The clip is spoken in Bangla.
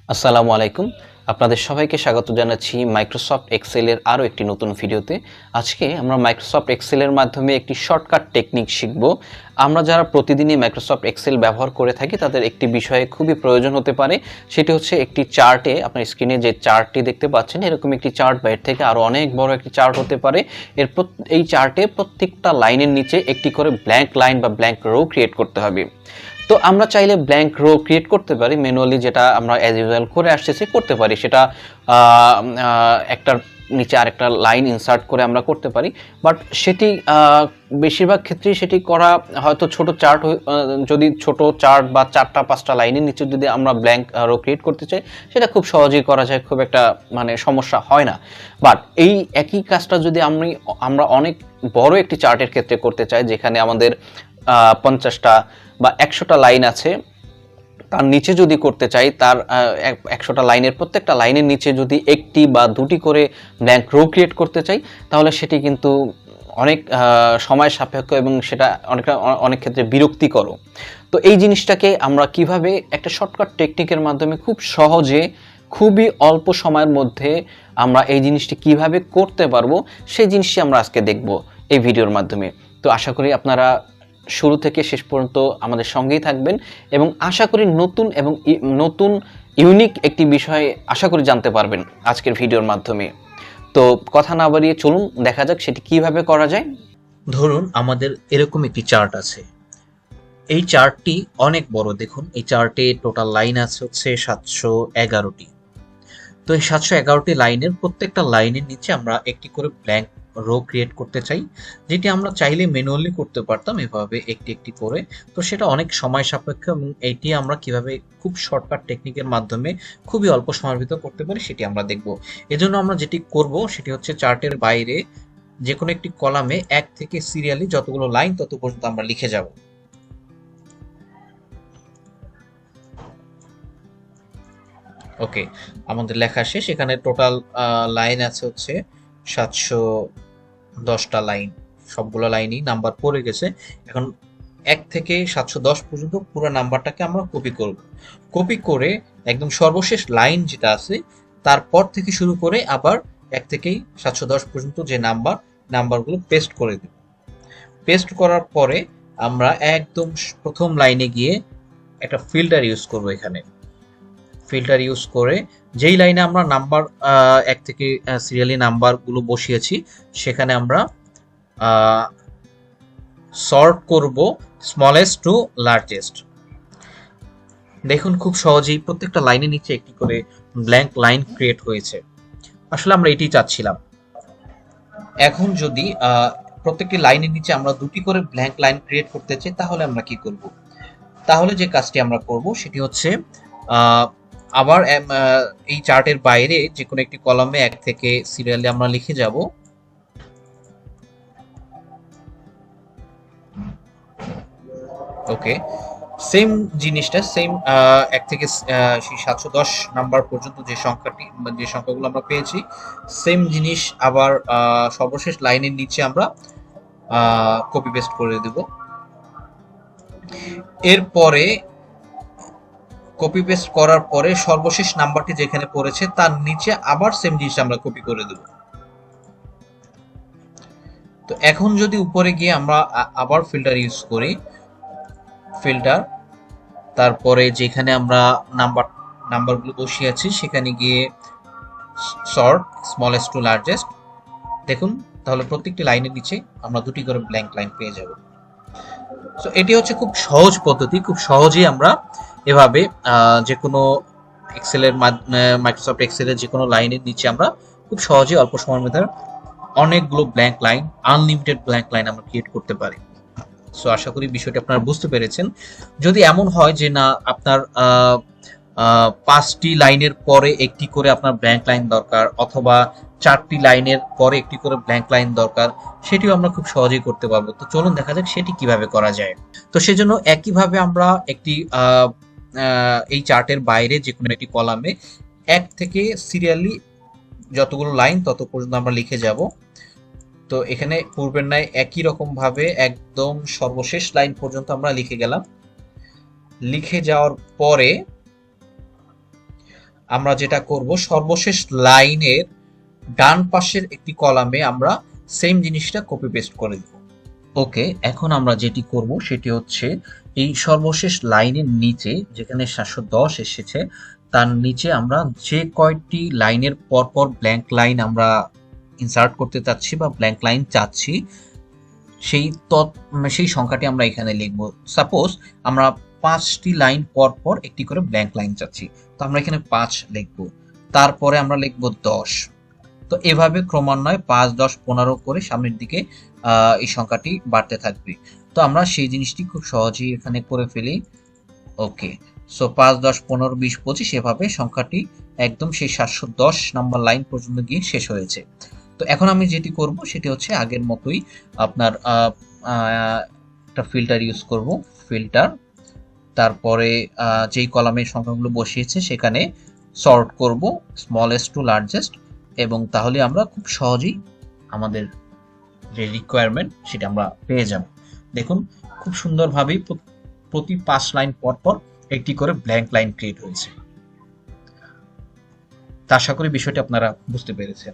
আসসালামু আলাইকুম। আপনাদের সবাইকে স্বাগত জানাচ্ছি মাইক্রোসফট এক্সেলের আরও একটি নতুন ভিডিওতে। আজকে আমরা মাইক্রোসফট এক্সেলের মাধ্যমে একটি শর্টকাট টেকনিক শিখব। আমরা যারা প্রতিদিনই মাইক্রোসফট এক্সেল ব্যবহার করে থাকি তাদের একটি বিষয়ে খুবই প্রয়োজন হতে পারে। সেটি হচ্ছে একটি চার্টে, আপনার স্ক্রিনে যে চার্টটি দেখতে পাচ্ছেন এরকম একটি চার্ট বা এর থেকে আরও অনেক বড় একটি চার্ট হতে পারে। এই চার্টে প্রত্যেকটা লাইনের নিচে একটি করে ব্ল্যাঙ্ক লাইন বা ব্ল্যাঙ্ক রো ক্রিয়েট করতে হবে। তো আমরা চাইলে ব্ল্যাঙ্ক রো ক্রিয়েট করতে পারি ম্যানুয়ালি, যেটা আমরা অ্যাজ ইউজুয়াল করে আসতেছি করতে পারি। সেটা একটার নিচে আরেকটা লাইন ইনসার্ট করে আমরা করতে পারি, বাট সেটি বেশিরভাগ ক্ষেত্রেই সেটি করা হয়তো ছোট চার্ট, যদি ছোট চার্ট বা 4-5টা লাইনের নিচে যদি আমরা ব্ল্যাঙ্ক রো ক্রিয়েট করতে চাই সেটা খুব সহজেই করা যায়, খুব একটা সমস্যা হয় না। বাট এই একই কাজটা যদি আমরা অনেক বড় একটি চার্টের ক্ষেত্রে করতে চাই, যেখানে আমাদের 50টা বা 100টা লাইন আছে, তার নিচে যদি করতে চাই, তার 100টা লাইনের প্রত্যেকটা লাইনের নিচে যদি একটি বা দুটি করে ব্ল্যাঙ্ক রো ক্রিয়েট করতে চাই, তাহলে সেটি কিন্তু অনেক সময় সাপেক্ষ এবং সেটা অনেক ক্ষেত্রে বিরক্তিকর। তো এই জিনিসটাকে আমরা কিভাবে একটা শর্টকাট টেকনিকের মাধ্যমে খুব সহজে, খুবই অল্প সময়ের মধ্যে আমরা এই জিনিসটি কিভাবে করতে পারবো, সেই জিনিসটি আমরা আজকে দেখব এই ভিডিওর মাধ্যমে। তো আশা করি আপনারা শুরু থেকে শেষ পর্যন্ত আমাদের সঙ্গেই থাকবেন এবং আশা করি নতুন ইউনিক একটি বিষয় আশা করি জানতে পারবেন আজকের ভিডিওর মাধ্যমে। তো কথা না বাড়িয়ে চলুন দেখা যাক সেটি কিভাবে করা যায়। ধরুন আমাদের এরকম একটি চার্ট আছে। এই চার্টটি অনেক বড়। দেখুন এই চার্টে টোটাল লাইন আছে হচ্ছে 711টি। তো এই 711টি লাইনের প্রত্যেকটা লাইনের নিচে আমরা একটি করে ব্ল্যাঙ্ক রো ক্রিয়েট করতে চাই, যেটি আমরা চাইলে ম্যানুয়ালি করতে পারতাম এভাবে একটি একটি করে। তো সেটা অনেক সময় সাপেক্ষ এবং এটি আমরা কিভাবে খুব শর্টকাট টেকনিকের মাধ্যমে খুবই অল্প সময়ের ভিতর করতে পারি সেটি আমরা দেখব। এজন্য আমরা যেটি করব সেটি হচ্ছে চার্টের বাইরে যে কোনো একটি কলামে 1 থেকে সিরিয়ালি যতগুলো লাইন তত পর্যন্ত আমরা লিখে যাব। ওকে, আমাদের লেখা শেষ। এখানে টোটাল লাইন আছে হচ্ছে 710টা লাইন। সবগুলো লাইনই নাম্বার পড়ে গেছে। এখন 1 থেকে 710 পর্যন্ত পুরো নাম্বারটাকে আমরা কপি করব। কপি করে একদম সর্বশেষ লাইন যেটা আছে তারপর থেকে শুরু করে আবার 1 থেকে 710 পর্যন্ত যে নাম্বারগুলো পেস্ট করে দেব। পেস্ট করার পরে আমরা একদম প্রথম লাইনে গিয়ে একটা ফিল্টার ইউজ করব। এখানে ফিল্টার ইউজ করে যেই লাইনে আমরা নাম্বার 1 থেকে সিরিয়ালি নাম্বারগুলো বসিয়েছি সেখানে আমরা সর্ট করব স্মলেস্ট টু লার্জেস্ট। দেখুন খুব সহজেই প্রত্যেকটা লাইনের নিচে একটি করে ব্ল্যাঙ্ক লাইন ক্রিয়েট হয়েছে। আসলে আমরা এটাই চাচ্ছিলাম। এখন যদি প্রত্যেকটি লাইনের নিচে আমরা দুটি করে ব্ল্যাঙ্ক লাইন ক্রিয়েট করতে চাই তাহলে আমরা কি করব? তাহলে যে কাজটি আমরা করব সেটি হচ্ছে আবার এই চার্টের বাইরে যে কোনো একটি কলামে 1 থেকে সিরিয়ালি আমরা লিখে যাব। ওকে, সেম জিনিসটা সেম 1 থেকে সেই 710 নাম্বার পর্যন্ত যে সংখ্যাগুলো আমরা পেয়েছি সেম জিনিস আবার সর্বশেষ লাইনের নিচে আমরা কপি পেস্ট করে দেব। এরপরে কপি পেস্ট করার পরে সর্বশেষ নাম্বারটি যেখানে পড়েছে তার নিচে আবার সেম জিনিস আমরা কপি করে দেব। তো এখন যদি উপরে গিয়ে আমরা আবার ফিল্টার ইউজ করি, ফিল্টার তারপরে যেখানে আমরা নাম্বারগুলো বসিয়েছি সেখানে গিয়ে সর্ট স্মলেস্ট টু লার্জেস্ট, দেখুন তাহলে প্রত্যেকটি লাইনের নিচে আমরা দুটি করে ব্ল্যাঙ্ক লাইন পেয়ে যাব। সো এটি হচ্ছে খুব সহজ পদ্ধতি। খুব সহজেই আমরা এভাবে যে কোনো মাইক্রোসফট এক্সেলের যে কোনো লাইনের নিচে আমরা খুব সহজেই অল্প সময়ের মধ্যে অনেকগুলো blank line, unlimited blank line আমরা ক্রিয়েট করতে পারি। সো আশা করি বিষয়টি আপনারা বুঝতে পেরেছেন। যদি এমন হয় যে না আপনার 5টি লাইনের পরে একটি করে আপনার ব্ল্যাঙ্ক লাইন দরকার, অথবা 4টি লাইনের পরে একটি করে ব্ল্যাঙ্ক লাইন দরকার, সেটিও আমরা খুব সহজেই করতে পারবো। তো চলুন দেখা যাক সেটি কিভাবে করা যায়। তো সেজন্য একইভাবে আমরা একটি এই চার্টের বাইরে যে কোনো একটি কলামে 1 থেকে সিরিয়ালি যতগুলো লাইন তত পর্যন্ত আমরা লিখে যাব। তো এখানে পূর্বের ন্যায় একই রকম ভাবে একদম সর্বশেষ লাইন পর্যন্ত আমরা লিখে গেলাম। লিখে যাওয়ার পরে আমরা যেটা করব, সর্বশেষ লাইনের ডান পাশের একটি কলামে আমরা সেম জিনিসটা কপি পেস্ট করে দেব। ওকে, এখন আমরা যেটি করব সেটি হচ্ছে এই সর্বশেষ লাইনের নিচে যেখানে 710 এসেছে তার নিচে আমরা যে কয়টি লাইনের পরপর ব্ল্যাঙ্ক লাইন আমরা ইনসার্ট করতে চাচ্ছি বা ব্ল্যাঙ্ক লাইন চাচ্ছি সেই সংখ্যাটি আমরা এখানে লিখব। সাপোজ আমরা 5টি লাইন পর পর একটি করে ব্ল্যাঙ্ক লাইন চাচ্ছি, তো আমরা এখানে 5 লিখব, তারপরে আমরা লিখব 10। তো এভাবে ক্রমান্বয়ে 5, 10, 15 করে সামনের দিকে এই সংখ্যাটি বাড়তে থাকবে। তো আমরা সেই জিনিসটি খুব সহজেই এখানে করে ফেলি। ওকে, সো 5, 10, 15, 20, 25 এভাবে সংখ্যাটি একদম সেই 710 নাম্বার লাইন পর্যন্ত গিয়ে শেষ হয়েছে। তো এখন আমি যেটি করব সেটি হচ্ছে আগের মতোই আপনার একটা ফিল্টার ইউজ করব, ফিল্টার, তারপরে যেই কলামের সংখ্যাগুলো বসিয়েছে সেখানে সর্ট করব স্মলেস্ট টু লার্জেস্ট, এবং তাহলে আমরা খুব সহজেই আমাদের যে রিকোয়ারমেন্ট সেটা আমরা পেয়ে যাব। দেখুন খুব সুন্দরভাবেই প্রতি 5 লাইন পর পর একটি করে ব্ল্যাঙ্ক লাইন ক্রিয়েট হয়েছে। তা আশা করি বিষয়টি আপনারা বুঝতে পেরেছেন।